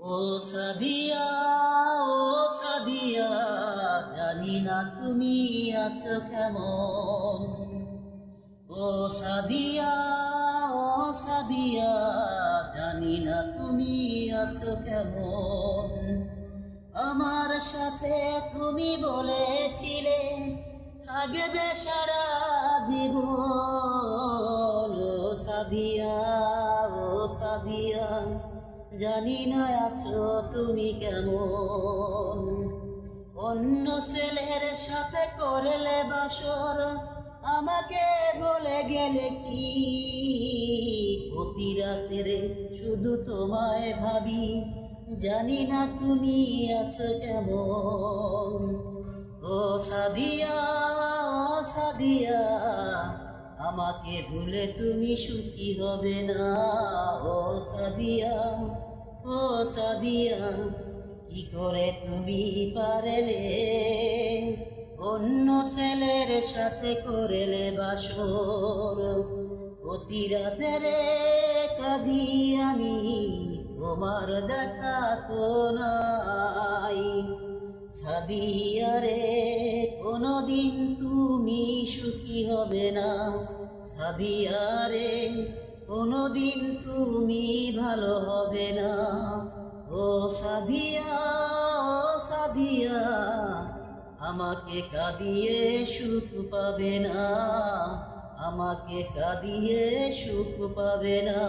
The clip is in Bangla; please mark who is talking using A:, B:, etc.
A: ও সাদিয়া, ও সাদিয়া, জানি না তুমি আছো কেমন। ও সাদিয়া, ও সাদিয়া, জানি না তুমি আছো কেমন। আমার সাথে তুমি বলেছিলে থাকবে সারা জীবন। ও সাদিয়া, ও সাদিয়া, জানি না আছো তুমি কেমন। অন্য ছেলের সাথে করলে বাসর, আমাকে বলে গেলে কি। প্রতি রাতের শুধু তোমায় ভাবি, জানি না তুমি আছো কেমন। ও সাদিয়া, ও সাদিয়া, আমাকে ভুলে তুমি সুখী হবে না। ও সাদিয়া, ও সাদিয়া, কি করে তুমি পারলে অন্য ছেলের সাথে করলে বাসর। প্রতি রাতের কাঁদি আমি, তোমার দেখা তো নাই। সাদিয়া রে, কোনদিন তুমি সুখী হবে না। সাদিয়া রে, কোনদিন তুমি ভালো হবে না। ও সাদিয়া, ও সাদিয়া, আমাকে কাঁদিয়ে সুখ পাবে না। আমাকে কাঁদিয়ে সুখ পাবে না।